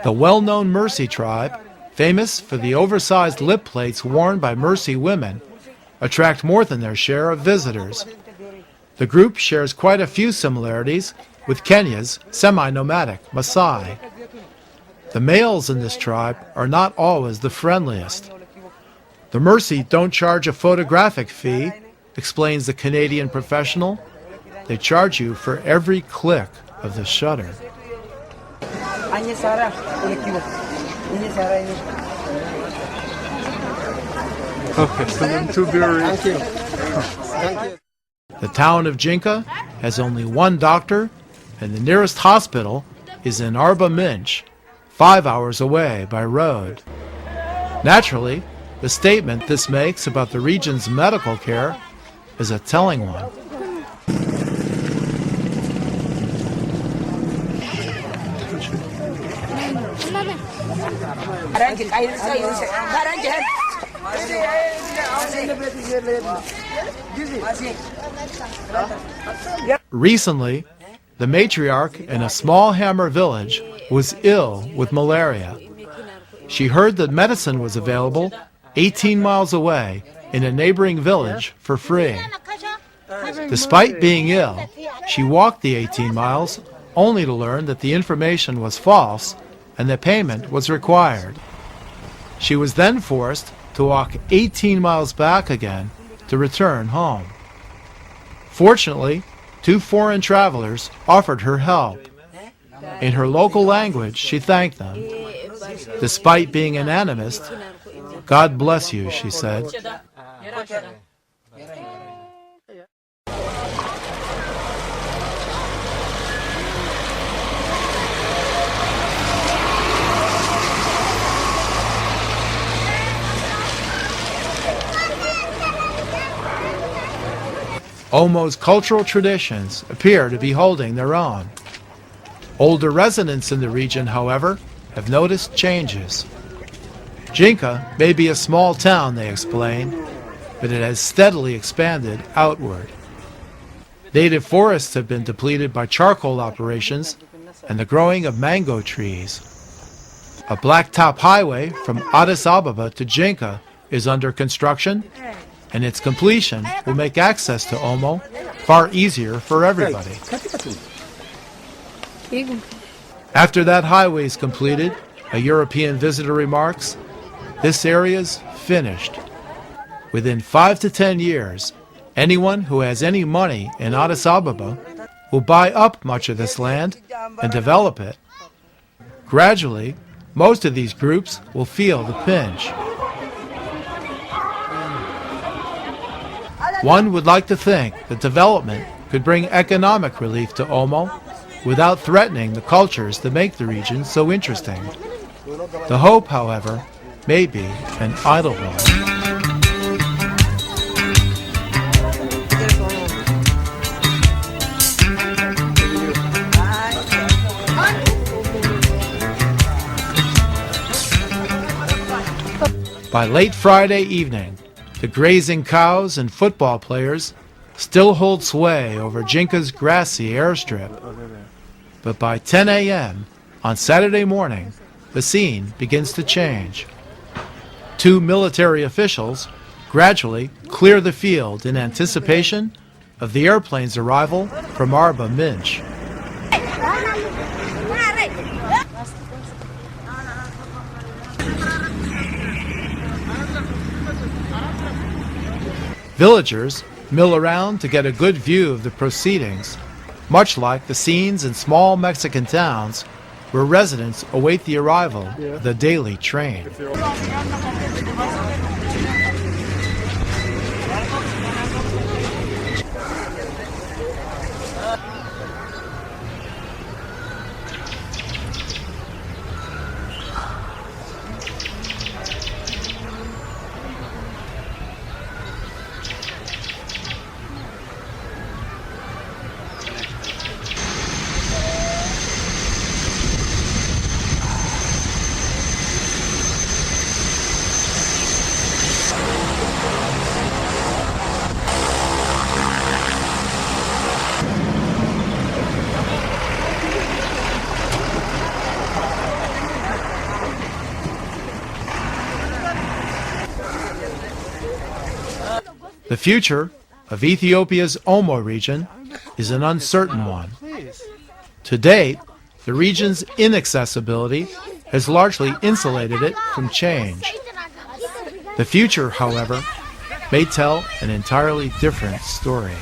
The well-known Mercy tribe, famous for the oversized lip plates worn by Mercy women, attract more than their share of visitors. The group shares quite a few similarities with Kenya's semi-nomadic Maasai. The males in this tribe are not always the friendliest. The Mercy don't charge a photographic fee, explains the Canadian professional. They charge you for every click of the shutter. Okay, so then to Thank you. Thank you. The town of Jinka has only one doctor, and the nearest hospital is in Arba Minch, 5 hours away by road. Naturally, the statement this makes about the region's medical care is a telling one. Recently, the matriarch in a small hammer village was ill with malaria. She heard that medicine was available 18 miles away in a neighboring village for free. Despite being ill, she walked the 18 miles only to learn that the information was false and that payment was required. She was then forced to walk 18 miles back again to return home. Fortunately, 2 foreign travelers offered her help. In her local language, she thanked them. Despite being an animist, "God bless you," she said. Omo's cultural traditions appear to be holding their own. Older residents in the region, however, have noticed changes. Jinka may be a small town, they explain, but it has steadily expanded outward. Native forests have been depleted by charcoal operations and the growing of mango trees. A blacktop highway from Addis Ababa to Jinka is under construction, and its completion will make access to Omo far easier for everybody. After that highway is completed, a European visitor remarks, this area's finished. Within 5 to 10 years, anyone who has any money in Addis Ababa will buy up much of this land and develop it. Gradually, most of these groups will feel the pinch. One would like to think that development could bring economic relief to Omo without threatening the cultures that make the region so interesting. The hope, however, may be an idle one. By late Friday evening, the grazing cows and football players still hold sway over Jinka's grassy airstrip. But by 10 a.m. on Saturday morning, the scene begins to change. 2 military officials gradually clear the field in anticipation of the airplane's arrival from Arba Minch. Villagers mill around to get a good view of the proceedings, much like the scenes in small Mexican towns where residents await the arrival of the daily train. The future of Ethiopia's Omo region is an uncertain one. To date, the region's inaccessibility has largely insulated it from change. The future, however, may tell an entirely different story.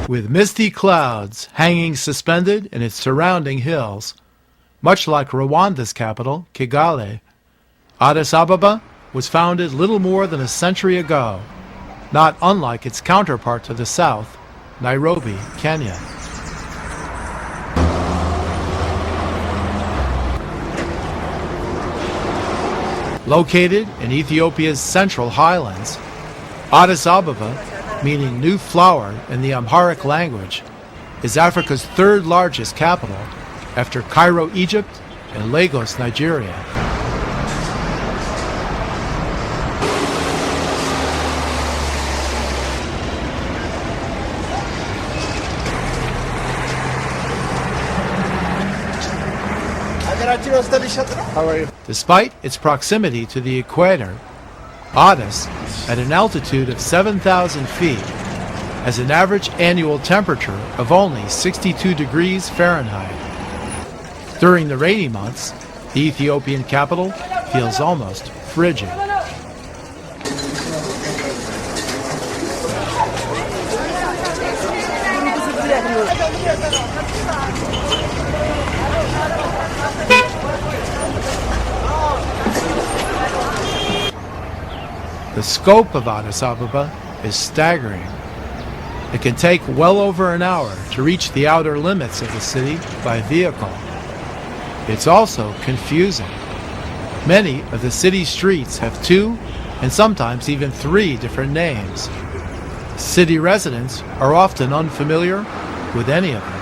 With misty clouds hanging suspended in its surrounding hills, much like Rwanda's capital, Kigali, Addis Ababa was founded little more than a century ago, not unlike its counterpart to the south, Nairobi, Kenya. Located in Ethiopia's central highlands, Addis Ababa, meaning new flower in the Amharic language, is Africa's third largest capital after Cairo, Egypt, and Lagos, Nigeria. How are you? Despite its proximity to the equator, Addis, at an altitude of 7,000 feet, has an average annual temperature of only 62 degrees Fahrenheit. During the rainy months, the Ethiopian capital feels almost frigid. The scope of Addis Ababa is staggering. It can take well over an hour to reach the outer limits of the city by vehicle. It's also confusing. Many of the city's streets have two and sometimes even three different names. City residents are often unfamiliar with any of them.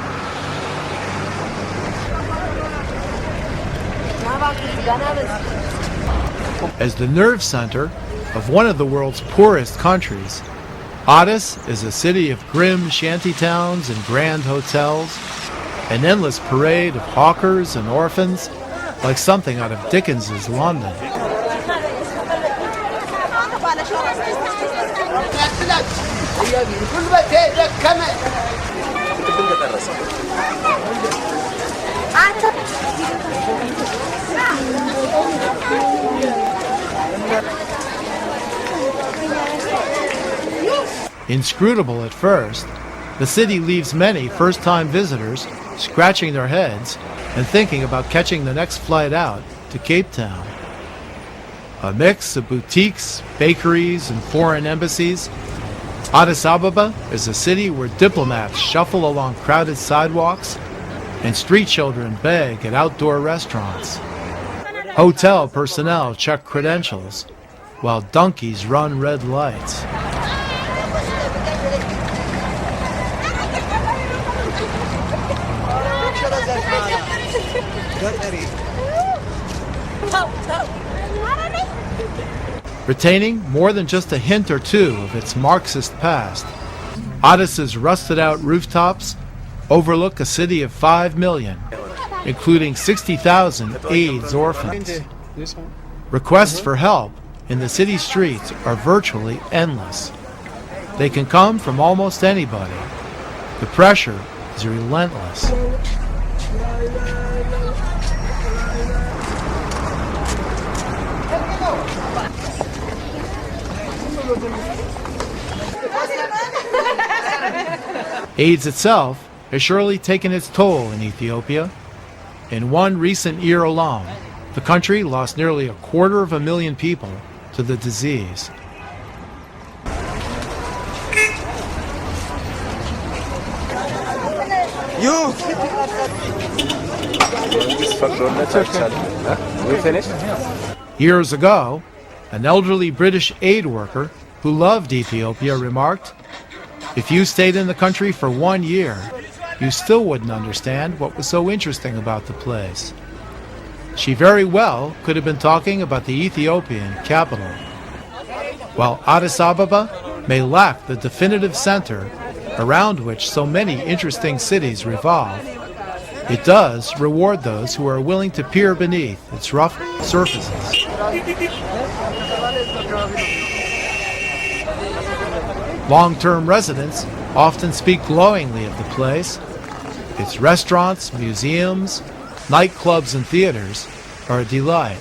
As the nerve center of one of the world's poorest countries, Addis is a city of grim shantytowns and grand hotels, an endless parade of hawkers and orphans, like something out of Dickens's London. Inscrutable at first, the city leaves many first-time visitors scratching their heads and thinking about catching the next flight out to Cape Town. A mix of boutiques, bakeries, and foreign embassies, Addis Ababa is a city where diplomats shuffle along crowded sidewalks and street children beg at outdoor restaurants. Hotel personnel check credentials while donkeys run red lights. Retaining more than just a hint or two of its Marxist past, Addis's rusted-out rooftops overlook a city of 5 million, including 60,000 AIDS orphans. Requests for help in the city streets are virtually endless. They can come from almost anybody. The pressure is relentless. AIDS itself has surely taken its toll in Ethiopia. In one recent year alone, the country lost nearly 250,000 people to the disease. You! We finished? Years ago, an elderly British aid worker who loved Ethiopia remarked, "If you stayed in the country for 1 year, you still wouldn't understand what was so interesting about the place." She very well could have been talking about the Ethiopian capital. While Addis Ababa may lack the definitive center around which so many interesting cities revolve, it does reward those who are willing to peer beneath its rough surfaces. Long-term residents often speak glowingly of the place. Its restaurants, museums, nightclubs, and theaters are a delight.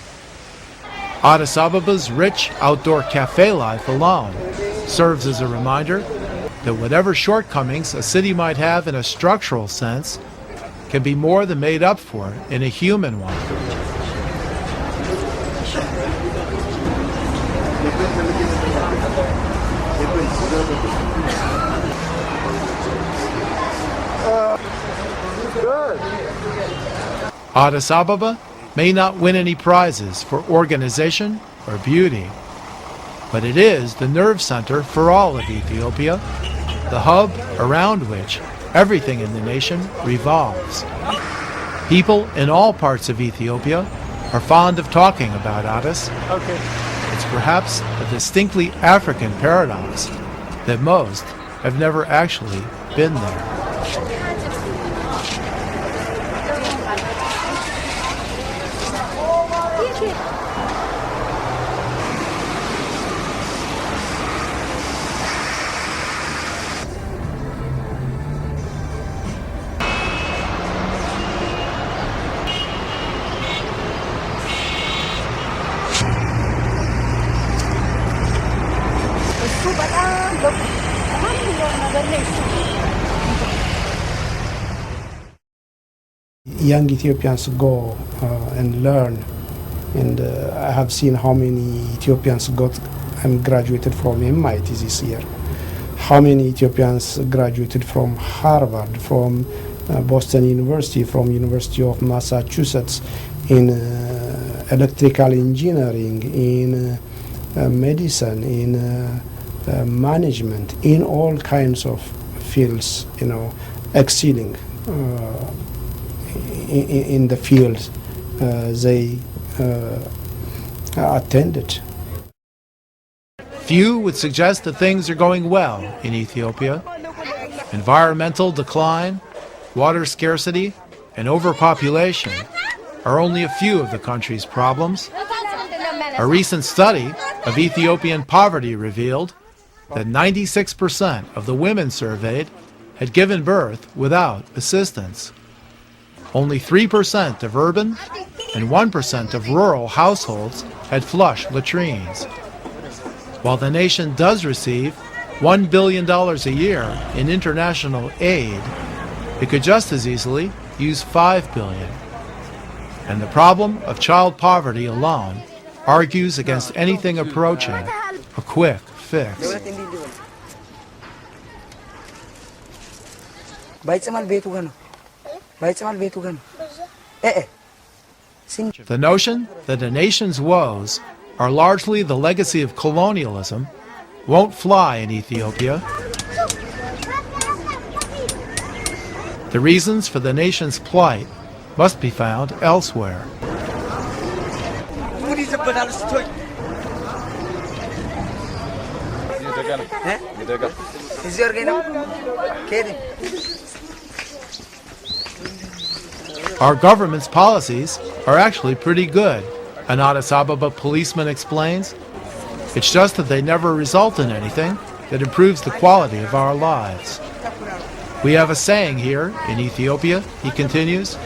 Addis Ababa's rich outdoor cafe life alone serves as a reminder that whatever shortcomings a city might have in a structural sense can be more than made up for in a human one. Addis Ababa may not win any prizes for organization or beauty, but it is the nerve center for all of Ethiopia, the hub around which everything in the nation revolves. People in all parts of Ethiopia are fond of talking about Addis. It's perhaps a distinctly African paradox that most have never actually been there. Young Ethiopians go and learn, and I have seen how many Ethiopians got and graduated from MIT this year. How many Ethiopians graduated from Harvard, from Boston University, from University of Massachusetts in electrical engineering, in medicine, in management, in all kinds of fields, excelling in the fields they attended. Few would suggest that things are going well in Ethiopia. Environmental decline, water scarcity, and overpopulation are only a few of the country's problems. A recent study of Ethiopian poverty revealed that 96% of the women surveyed had given birth without assistance. Only 3% of urban and 1% of rural households had flush latrines. While the nation does receive $1 billion a year in international aid, it could just as easily use $5 billion. And the problem of child poverty alone argues against anything approaching a quick fix. The notion that a nation's woes are largely the legacy of colonialism won't fly in Ethiopia. The reasons for the nation's plight must be found elsewhere. Our government's policies are actually pretty good, an Addis Ababa policeman explains. It's just that they never result in anything that improves the quality of our lives. We have a saying here in Ethiopia, he continues,